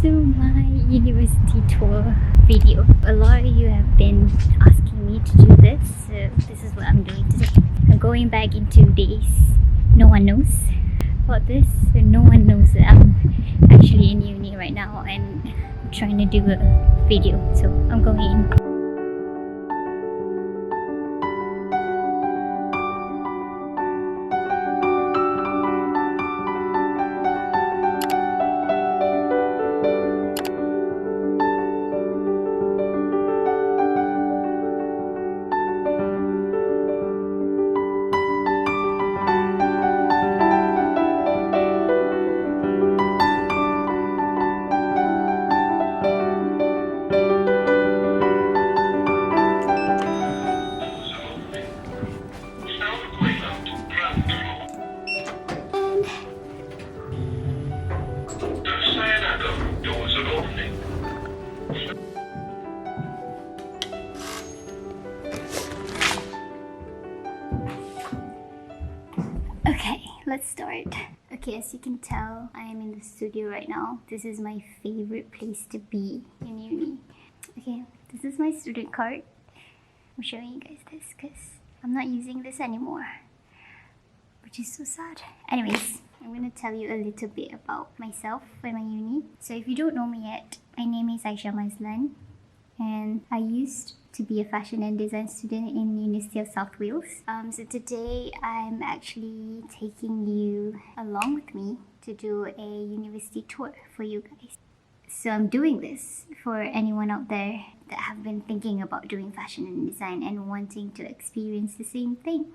to my university tour video. A lot of you have been asking me to do this, so this is what I'm doing today. I'm going back in 2 days. No one knows about this, so no one knows that I'm actually in uni right now and I'm trying to do a video, so I'm going in. Okay, let's start. Okay, as you can tell, I am in the studio right now. This is my favorite place to be in uni. Okay, this is my student card. I'm showing you guys this because I'm not using this anymore, which is so sad. Anyways, I'm gonna tell you a little bit about myself and my uni. So if you don't know me yet, my name is Aisyah Mazlan, and I used to be a fashion and design student in University of South Wales. So today I'm actually taking you along with me to do a university tour for you guys. So I'm doing this for anyone out there that have been thinking about doing fashion and design and wanting to experience the same thing.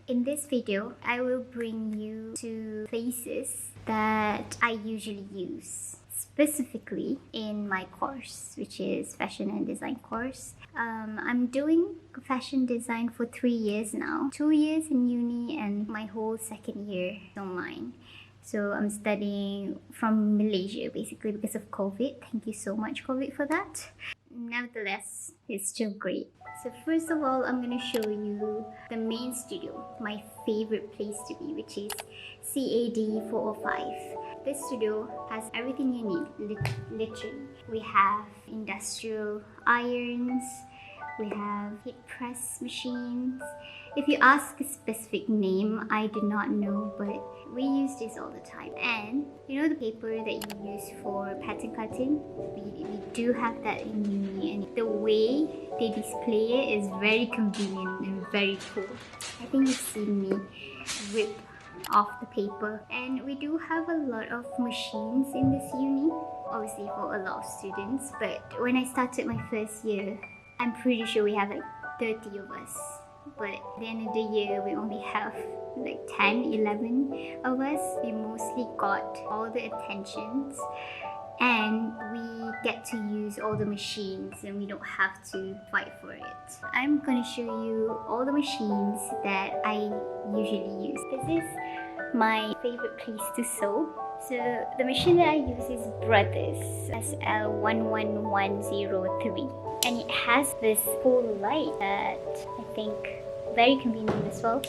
In this video, I will bring you to places that I usually use, specifically in my course, which is fashion and design course. I'm doing fashion design for 3 years now, 2 years in uni and my whole second year online. So I'm studying from Malaysia basically because of COVID. Thank you so much, COVID, for that. Nevertheless, it's still great. So first of all, I'm going to show you the main studio, my favorite place to be, which is CAD 405. This studio has everything you need, literally. We have industrial irons, we have heat press machines. If you ask a specific name, I do not know, but we use this all the time. And you know the paper that you use for pattern cutting? We do have that in uni, and the way they display it is very convenient and very cool. I think you've seen me rip off the paper. And we do have a lot of machines in this uni, obviously for a lot of students, but when I started my first year, I'm pretty sure we have like 30 of us. But at the end of the year, we only have like 10, 11 of us. We mostly got all the attentions and we get to use all the machines and we don't have to fight for it. I'm gonna show you all the machines that I usually use. This is my favorite place to sew. So the machine that I use is Brothers SL11103, and it has this cool light that I think very convenient as well.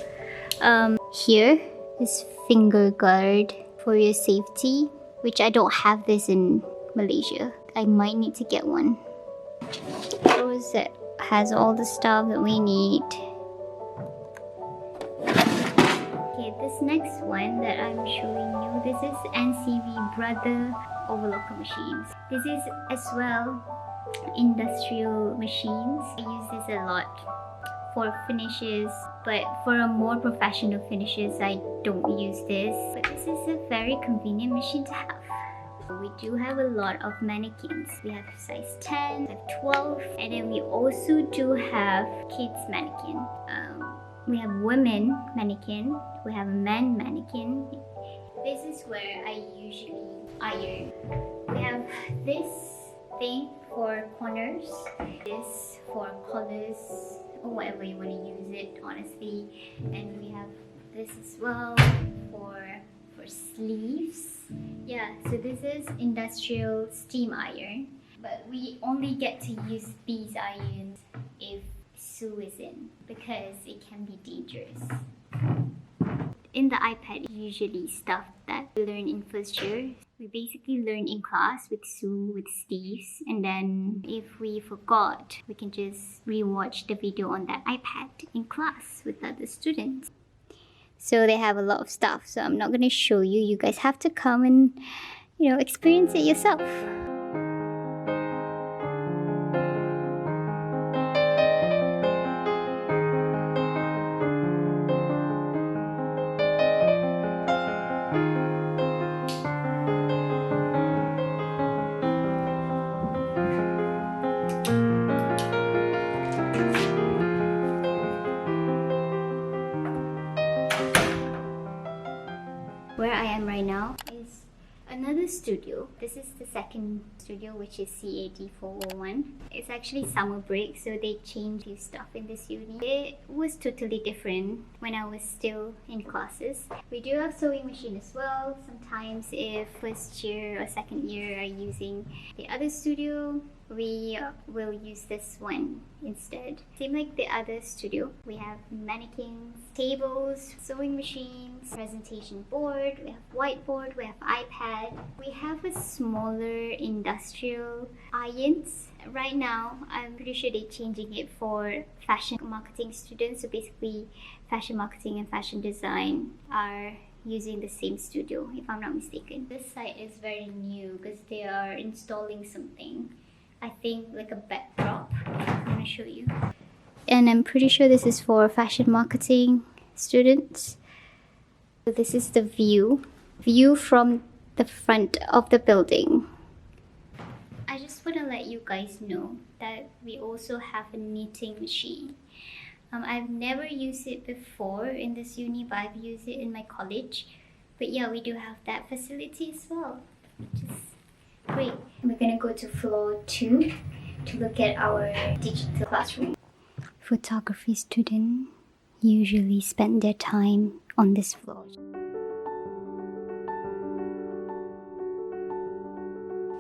Here is finger guard for your safety, which I don't have this in Malaysia. I might need to get one. Clothes that has all the stuff that we need. Okay, this next one that I'm showing you, this is NCV Brother overlocker machines. This is as well industrial machines. I use this a lot for finishes, but for a more professional finishes I don't use this. But this is a very convenient machine to have. We do have a lot of mannequins. We have size 10, size 12, and then we also do have kids mannequin. We have women mannequin, we have men mannequin. This is where I usually iron. We have this thing for corners, this for collars, or whatever you want to use it, honestly. And we have this as well for sleeves. Yeah, so this is industrial steam iron, but we only get to use these irons if Sue is in because it can be dangerous. in the iPad, usually stuff that we learn in first year. We basically learn in class with Sue, with Steve, and then if we forgot, we can just rewatch the video on that iPad in class with other students. So they have a lot of stuff, so I'm not going to show you. You guys have to come and, experience it yourself. Where I am right now is another studio. This is the second studio, which is CAD 401. It's actually summer break, so they changed few stuff in this uni. It was totally different when I was still in classes. We do have sewing machine as well. Sometimes if first year or second year are using the other studio, we will use this one instead. Same like the other studio. We have mannequins, tables, sewing machines, presentation board, we have whiteboard, we have iPad. We have a smaller industrial irons. Right now, I'm pretty sure they're changing it for fashion marketing students. So basically, fashion marketing and fashion design are using the same studio, if I'm not mistaken. This site is very new because they are installing something. I think like a backdrop. I'm gonna show you. And I'm pretty sure this is for fashion marketing students. So this is the view from the front of the building. I just want to let you guys know that we also have a knitting machine. I've never used it before in this uni, but I've used it in my college. But yeah, we do have that facility as well, which is great. We're gonna go to floor 2 to look at our digital classroom. Photography students usually spend their time on this floor.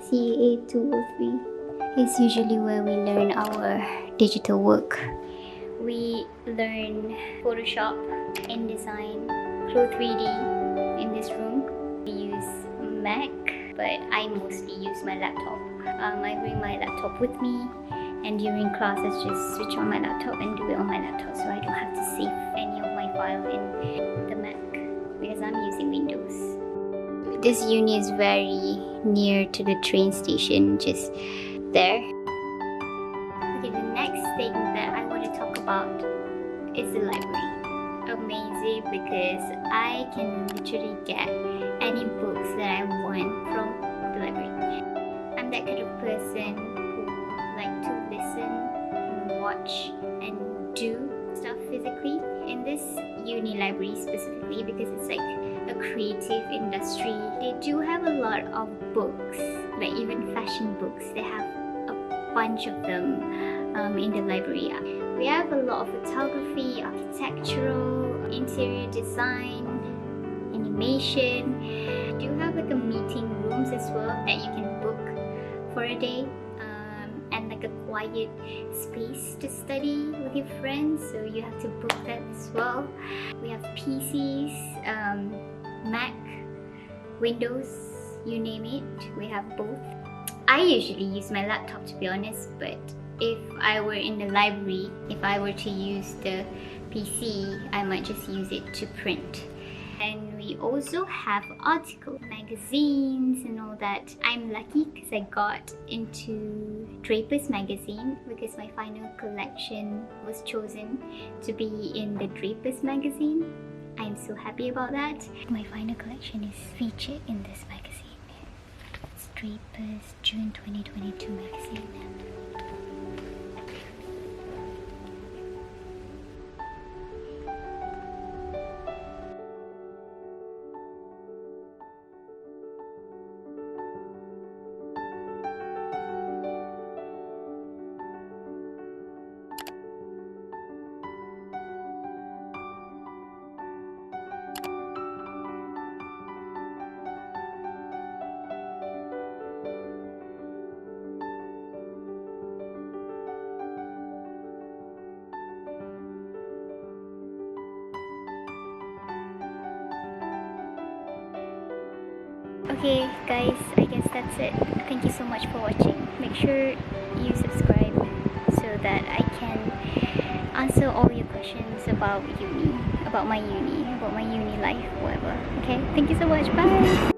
CA 203 is usually where we learn our digital work. We learn Photoshop, InDesign, Pro 3D in this room. We use Mac, but I mostly use my laptop. I bring my laptop with me, and during class I just switch on my laptop and do it on my laptop, so I don't have to save any of my file in the Mac because I'm using Windows. This uni is very near to the train station, just there. Okay, the next thing that I want to talk about is the library. Amazing, because I can literally get any books that I want from the library. I'm that kind of person who like to listen, watch, and do stuff physically. In this uni library specifically, because it's like a creative industry, they do have a lot of books, like even fashion books. They have a bunch of them in the library. We have a lot of photography, architectural, interior design, animation. We do have like a meeting rooms as well that you can book for a day, and like a quiet space to study with your friends, so you have to book that as well. We have PCs, Mac, Windows, you name it, we have both. I usually use my laptop, to be honest, but if I were in the library, if I were to use the PC, I might just use it to print. And we also have articles, magazines and all that. I'm lucky because I got into Draper's magazine because my final collection was chosen to be in the Draper's magazine. I'm so happy about that. My final collection is featured in this magazine. It's Draper's June 2022 magazine. Okay guys, I guess that's it. Thank you so much for watching. Make sure you subscribe so that I can answer all your questions about uni, about my uni life, whatever. Okay, thank you so much. Bye.